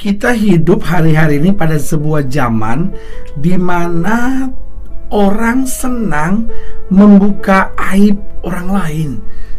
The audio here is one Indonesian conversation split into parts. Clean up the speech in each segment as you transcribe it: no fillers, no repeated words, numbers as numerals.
Kita hidup hari-hari ini pada sebuah zaman di mana orang senang membuka aib orang lain.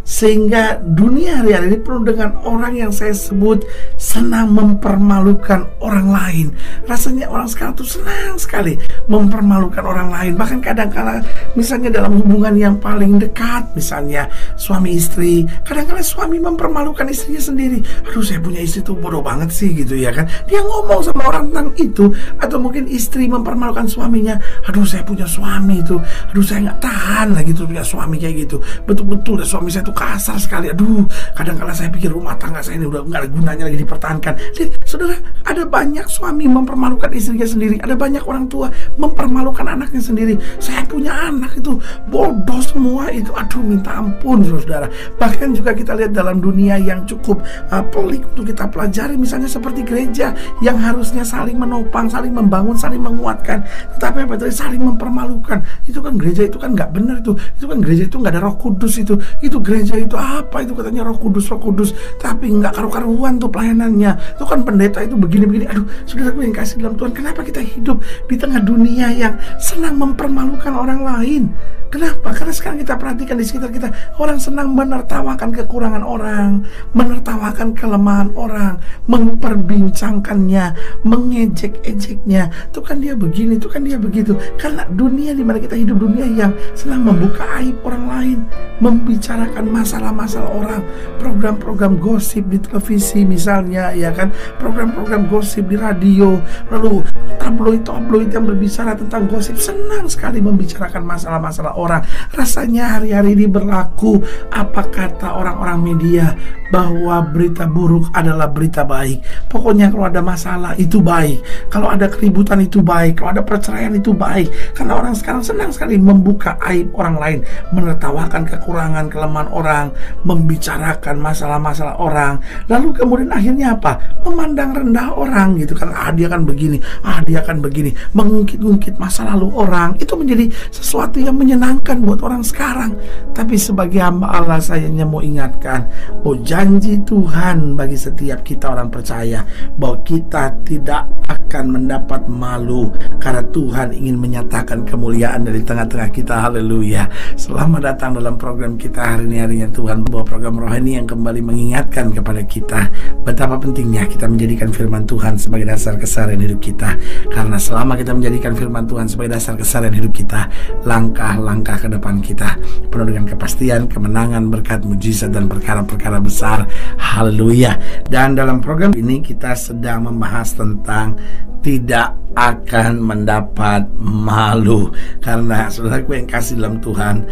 Sehingga dunia hari-hari ini penuh dengan orang yang saya sebut senang mempermalukan orang lain. Rasanya orang sekarang tuh senang sekali mempermalukan orang lain. Bahkan kadang-kala misalnya dalam hubungan yang paling dekat, misalnya suami istri, kadang-kala suami mempermalukan istrinya sendiri. Aduh, saya punya istri tuh bodoh banget sih gitu ya kan. Dia ngomong sama orang tentang itu. Atau mungkin istri mempermalukan suaminya. Aduh, saya punya suami itu. Aduh, saya nggak tahan lagi tuh punya suami kayak gitu. Betul-betul suami saya tuh kasar sekali. Aduh, kadang-kala saya pikir rumah tangga saya ini udah nggak ada gunanya lagi dipertahankan. Lihat, saudara, ada banyak suami mempermalukan istrinya sendiri. Ada banyak orang tua mempermalukan anaknya sendiri. Saya punya anak itu bodoh semua itu. Aduh, minta ampun, saudara. Bahkan juga kita lihat dalam dunia yang cukup pelik untuk kita pelajari, misalnya seperti gereja yang harusnya saling menopang, saling membangun, saling menguatkan, tetapi apa itu saling mempermalukan. Itu kan gereja itu kan nggak benar itu. Itu kan gereja itu nggak ada Roh Kudus itu. Itu gereja itu apa itu katanya Roh Kudus, tapi nggak karu-karuan tuh pelayanannya. Itu kan pendeta itu begini-begini. Aduh, saudaraku yang kasih dalam Tuhan, kenapa kita hidup di tengah dunia yang senang mempermalukan orang lain? Kenapa? Karena sekarang kita perhatikan di sekitar kita, orang senang menertawakan kekurangan orang, menertawakan kelemahan orang, memperbincangkannya, mengejek-ejeknya. Itu kan dia begini, itu kan dia begitu. Karena dunia di mana kita hidup, dunia yang senang membuka aib orang lain, membicarakan masalah-masalah orang, program-program gosip di televisi misalnya, ya kan, program-program gosip di radio, lalu tabloid-tabloid yang berbicara tentang gosip, senang sekali membicarakan masalah-masalah orang. Rasanya hari-hari ini berlaku apa kata orang-orang media, bahwa berita buruk adalah berita baik. Pokoknya kalau ada masalah itu baik, kalau ada keributan itu baik, kalau ada perceraian itu baik. Karena orang sekarang senang sekali membuka aib orang lain, menertawakan kekurangan, kelemahan orang, membicarakan masalah-masalah orang. Lalu kemudian akhirnya apa? Memandang rendah orang gitu kan. Dia kan begini, dia kan begini, mengungkit-ungkit masa lalu orang. Itu menjadi sesuatu yang menyenangkan buat orang sekarang. Tapi sebagai hamba Allah, saya hanya mau ingatkan bahwa janji Tuhan bagi setiap kita orang percaya bahwa kita tidak akan mendapat malu, karena Tuhan ingin menyatakan kemuliaan dari tengah-tengah kita. Haleluya. Selamat datang dalam program kita hari ini, harinya Tuhan, bahwa program rohani yang kembali mengingatkan kepada kita betapa pentingnya kita menjadikan firman Tuhan sebagai dasar keseharian hidup kita. Karena selama kita menjadikan firman Tuhan sebagai dasar keseharian hidup kita, langkah-langkah ke depan kita penuh dengan kepastian, kemenangan, berkat, mujizat, dan perkara-perkara besar. Haleluya. Dan dalam program ini kita sedang membahas tentang tidak akan mendapat malu. Karena saudaraku yang kasih dalam Tuhan,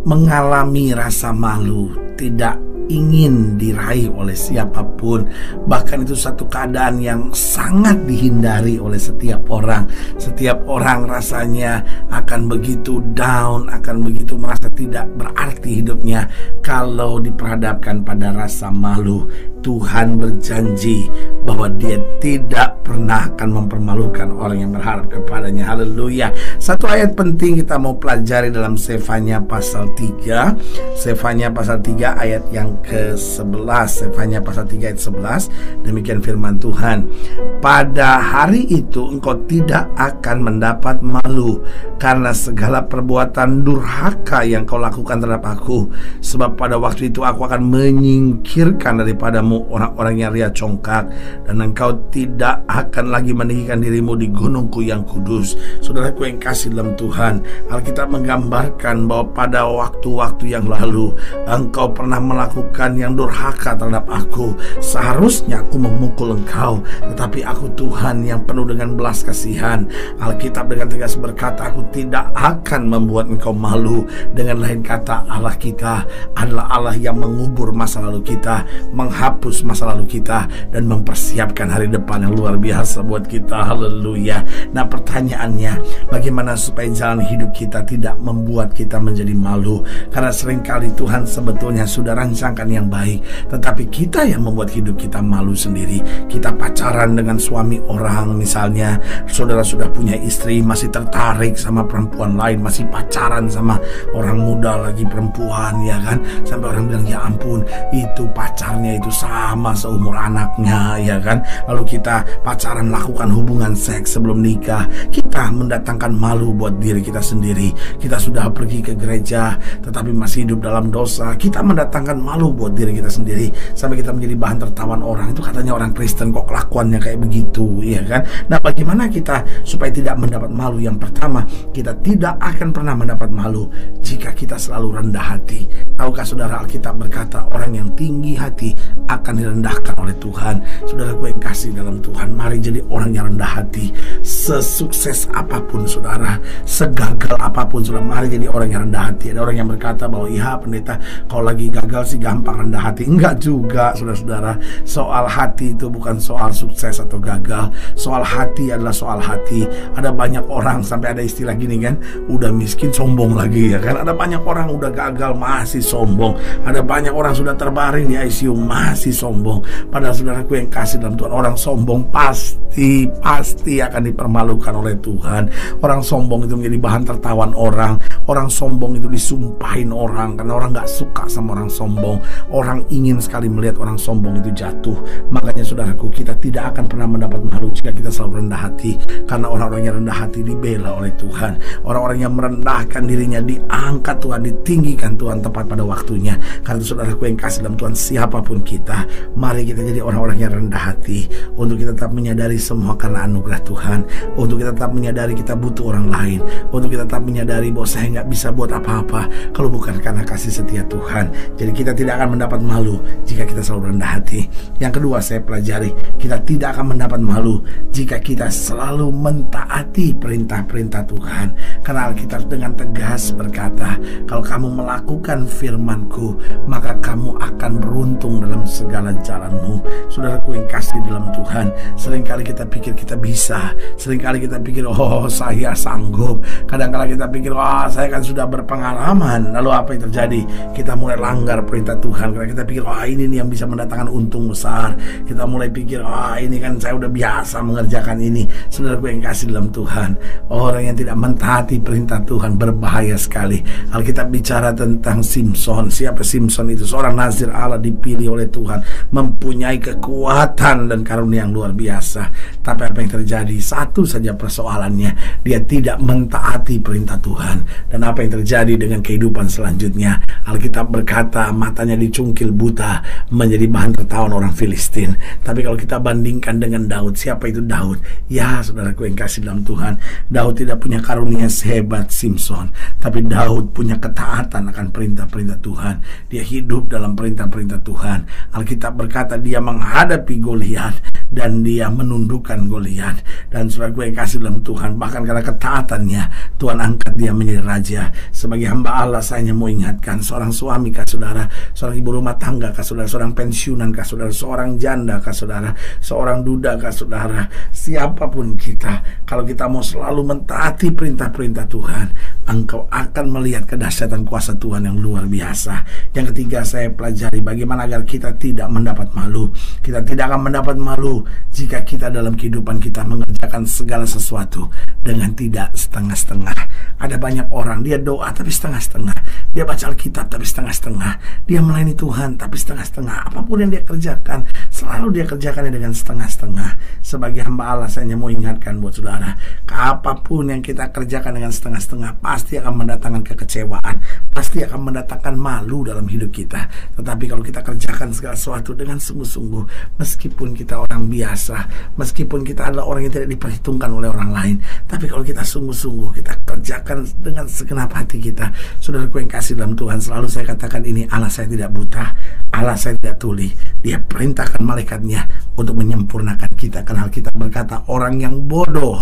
mengalami rasa malu tidak ingin diraih oleh siapapun. Bahkan itu satu keadaan yang sangat dihindari oleh setiap orang. Setiap orang rasanya akan begitu down, akan begitu merasa tidak berarti hidupnya kalau diperhadapkan pada rasa malu. Tuhan berjanji bahwa Dia tidak pernah akan mempermalukan orang yang berharap kepadanya. Haleluya. Satu ayat penting kita mau pelajari dalam Sefanya pasal 3. Sefanya pasal 3 ayat yang ke-11. Sefanya pasal 3 ayat 11. Demikian firman Tuhan. Pada hari itu engkau tidak akan mendapat malu karena segala perbuatan durhaka yang kau lakukan terhadap aku. Sebab pada waktu itu aku akan menyingkirkan daripadamu orang-orang yang ria congkak, dan engkau tidak akan lagi meninggikan dirimu di gunungku yang kudus. Saudaraku yang kasih dalam Tuhan, Alkitab menggambarkan bahwa pada waktu-waktu yang lalu engkau pernah melakukan yang durhaka terhadap aku. Seharusnya aku memukul engkau, tetapi aku Tuhan yang penuh dengan belas kasihan. Alkitab dengan tegas berkata, aku tidak akan membuat engkau malu. Dengan lain kata, Allah kita adalah Allah yang mengubur masa lalu kita, menghapus masa lalu kita, dan mempersiapkan hari depan yang luar biasa buat kita. Haleluya. Nah, pertanyaannya, bagaimana supaya jalan hidup kita tidak membuat kita menjadi malu? Karena seringkali Tuhan sebetulnya sudah rancangkan yang baik, tetapi kita yang membuat hidup kita malu sendiri. Kita pacaran dengan suami orang misalnya, saudara sudah punya istri, masih tertarik sama perempuan lain, masih pacaran sama orang muda lagi perempuan, ya kan? Sampai orang bilang, ya ampun, itu pacarnya itu sama seumur anaknya, ya kan? Lalu kita pacaran, lakukan hubungan seks sebelum nikah. Kita mendatangkan malu buat diri kita sendiri. Kita sudah pergi ke gereja tetapi masih hidup dalam dosa. Kita mendatangkan malu buat diri kita sendiri sampai kita menjadi bahan tertawan orang. Itu katanya orang Kristen kok kelakuannya kayak begitu, ya kan? Nah, bagaimana kita supaya tidak mendapat malu? Yang pertama, kita tidak akan pernah mendapat malu jika kita selalu rendah hati. Tahukah saudara, Alkitab berkata orang yang tinggi hati akan direndahkan oleh Tuhan. Saudaraku yang kasih dalam Tuhan, mari jadi orang yang rendah hati. Sesukses apapun saudara, segagal apapun saudara, mari jadi orang yang rendah hati. Ada orang yang berkata bahwa iya pendeta, kalau lagi gagal sih gampang rendah hati. Enggak juga saudara-saudara. Soal hati itu bukan soal sukses atau gagal. Soal hati adalah soal hati. Ada banyak orang, sampai ada istilah gini kan, udah miskin sombong lagi, ya kan? Ada banyak orang udah gagal masih sombong. Ada banyak orang sudah terbaring di ICU masih sombong. Padahal saudaraku yang kasih dalam Tuhan, orang sombong pasti akan dipermalukan oleh Tuhan. Orang sombong itu menjadi bahan tertawan orang. Orang sombong itu disumpahin orang karena orang gak suka sama orang sombong. Orang ingin sekali melihat orang sombong itu jatuh. Makanya saudaraku, kita tidak akan pernah mendapat malu jika kita selalu rendah hati. Karena orang-orang yang rendah hati dibela oleh Tuhan. Orang-orang yang merendahkan dirinya diangkat Tuhan, ditinggikan Tuhan tepat pada waktunya. Karena itu saudaraku yang kasih dalam Tuhan, siapapun kita, mari kita jadi orang-orang yang rendah hati. Untuk kita tetap menyadari semua karena anugerah Tuhan. Untuk kita tetap menyadari kita butuh orang lain. Untuk kita tetap menyadari bahwa saya nggak bisa buat apa-apa kalau bukan karena kasih setia Tuhan. Jadi kita tidak akan mendapat malu jika kita selalu rendah hati. Yang kedua, saya pelajari, kita tidak akan mendapat malu jika kita selalu mentaati perintah-perintah Tuhan. Karena Alkitab dengan tegas berkata, kalau kamu melakukan firman-Ku, maka kamu akan beruntung dalam segala jalanmu. Saudaraku yang kasih dalam Tuhan, seringkali kita pikir kita bisa. Seringkali kita pikir, oh saya sanggup. Kadang-kala kita pikir, wah saya kan sudah berpengalaman. Lalu apa yang terjadi? Kita mulai langgar perintah Tuhan. Karena kita pikir, wah ini nih yang bisa mendatangkan untung besar. Kita mulai pikir, wah ini kan saya udah biasa mengerjakan ini. Saudaraku yang kasih dalam Tuhan, orang yang tidak mentaati perintah Tuhan berbahaya sekali. Alkitab bicara tentang Simson. Siapa Simson itu? Seorang nazir Allah dipilih oleh Tuhan, mempunyai kekuatan dan karunia yang luar biasa. Tapi apa yang terjadi? Satu saja persoalannya, dia tidak mentaati perintah Tuhan. Dan apa yang terjadi dengan kehidupan selanjutnya? Alkitab berkata matanya dicungkil buta, menjadi bahan tertawan orang Filistin. Tapi kalau kita bandingkan dengan Daud, siapa itu Daud? Ya saudaraku yang kasih dalam Tuhan, Daud tidak punya karunia sehebat Simson, tapi Daud punya ketaatan akan perintah-perintah Tuhan. Dia hidup dalam perintah-perintah Tuhan. Alkitab berkata dia menghadapi Goliat dan dia menundukkan Goliat. Dan saudaraku yang kasih dalam Tuhan, bahkan karena ketaatannya, Tuhan angkat dia menjadi raja. Sebagai hamba Allah, saya hanya mau ingatkan, seorang suami kah saudara, seorang ibu rumah tangga kah saudara, seorang pensiunan kah saudara, seorang janda kah saudara, seorang duda kah saudara, siapapun kita, kalau kita mau selalu mentaati perintah-perintah Tuhan, engkau akan melihat kedahsyatan kuasa Tuhan yang luar biasa. Yang ketiga, saya pelajari bagaimana agar kita tidak mendapat malu. Kita tidak akan mendapat malu jika kita dalam kehidupan kita mengerjakan segala sesuatu dengan tidak setengah-setengah. Ada banyak orang, dia doa tapi setengah-setengah, dia baca Alkitab tapi setengah-setengah, dia melayani Tuhan tapi setengah-setengah. Apapun yang dia kerjakan, selalu dia kerjakannya dengan setengah-setengah. Sebagai hamba Allah, saya hanya mau ingatkan buat saudara, apapun yang kita kerjakan dengan setengah-setengah pasti akan mendatangkan kekecewaan, pasti akan mendatangkan malu dalam hidup kita. Tetapi kalau kita kerjakan segala sesuatu dengan sungguh-sungguh, meskipun kita orang biasa, meskipun kita adalah orang yang tidak diperhitungkan oleh orang lain, tapi kalau kita sungguh-sungguh, kita kerjakan dengan segenap hati kita. Saudaraku yang kasih dalam Tuhan, selalu saya katakan ini, Allah saya tidak buta, Allah saya tidak tuli. Dia perintahkan malaikatnya untuk menyempurnakan kita. Karena kita berkata orang yang bodoh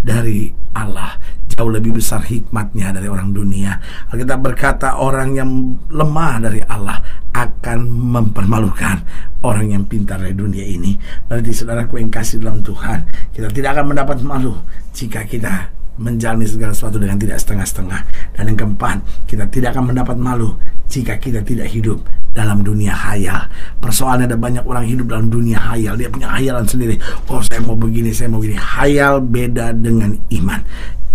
dari Allah jauh lebih besar hikmatnya dari orang dunia. Kita berkata orang yang lemah dari Allah akan mempermalukan orang yang pintar dari dunia ini. Berarti saudaraku yang kasih dalam Tuhan, kita tidak akan mendapat malu jika kita menjalani segala sesuatu dengan tidak setengah-setengah. Dan yang keempat, kita tidak akan mendapat malu jika kita tidak hidup dalam dunia hayal. Persoalannya ada banyak orang hidup dalam dunia hayal. Dia punya hayalan sendiri. Oh, saya mau begini, saya mau begini. Hayal beda dengan iman.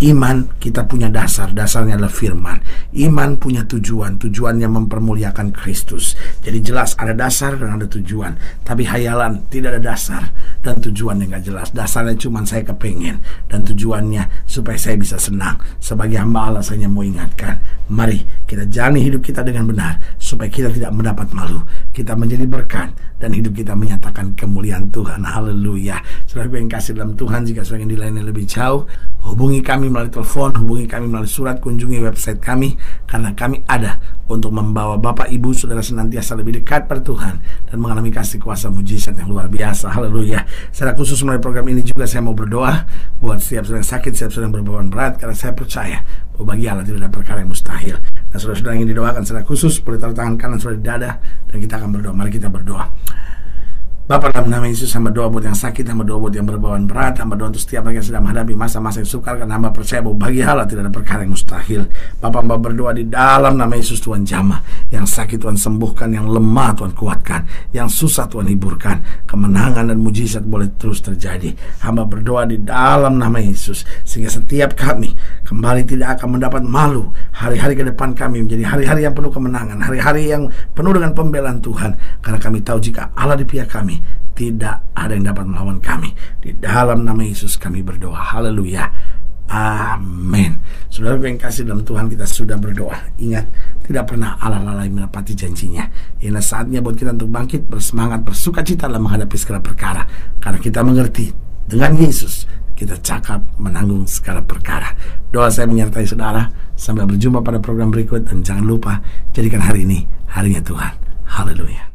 Iman kita punya dasarnya adalah firman. Iman punya tujuannya mempermuliakan Kristus. Jadi jelas ada dasar dan ada tujuan. Tapi hayalan tidak ada dasar dan tujuannya nggak jelas. Dasarnya cuma saya kepengen, dan tujuannya supaya saya bisa senang. Sebagai hamba Allah, saya mau ingatkan, mari kita jalani hidup kita dengan benar, supaya kita tidak mendapat malu. Kita menjadi berkat, dan hidup kita menyatakan kemuliaan Tuhan. Haleluya. Saudara yang kasih dalam Tuhan, jika saudara ingin dilayani lebih jauh, hubungi kami melalui telepon, hubungi kami melalui surat, kunjungi website kami, karena kami ada untuk membawa Bapak Ibu Saudara senantiasa lebih dekat pada Tuhan dan mengalami kasih kuasa mujizat yang luar biasa. Haleluya. Secara khusus melalui program ini juga saya mau berdoa buat setiap saudara yang sakit, setiap saudara yang berbeban berat, karena saya percaya bahwa bagi Allah tidak ada perkara yang mustahil. Dan saudara-saudara yang ingin didoakan secara khusus, boleh taruh tangan kanan saudara di dada, dan kita akan berdoa. Mari kita berdoa. Bapa, dalam nama Yesus, hamba doa buat yang sakit, hamba doa buat yang berbeban berat, hamba doa untuk setiap mereka yang sedang menghadapi masa-masa yang sukar, karena hamba percaya bahwa bagi Allah tidak ada perkara yang mustahil. Bapa, hamba berdoa di dalam nama Yesus, Tuhan jamah. Yang sakit Tuhan sembuhkan, yang lemah Tuhan kuatkan, yang susah Tuhan hiburkan. Kemenangan dan mujizat boleh terus terjadi. Hamba berdoa di dalam nama Yesus, sehingga setiap kami kembali tidak akan mendapat malu. Hari-hari ke depan kami menjadi hari-hari yang penuh kemenangan, hari-hari yang penuh dengan pembelaan Tuhan, karena kami tahu jika Allah di pihak kami, tidak ada yang dapat melawan kami. Di dalam nama Yesus kami berdoa. Haleluya. Amin. Saudara yang kasih dalam Tuhan, kita sudah berdoa. Ingat, tidak pernah Allah lalai menepati janjinya. Inilah saatnya buat kita untuk bangkit, bersemangat, bersukacita dalam menghadapi segala perkara, karena kita mengerti dengan Yesus kita cakap menanggung segala perkara. Doa saya menyertai saudara. Sampai berjumpa pada program berikut, dan jangan lupa jadikan hari ini harinya Tuhan. Haleluya.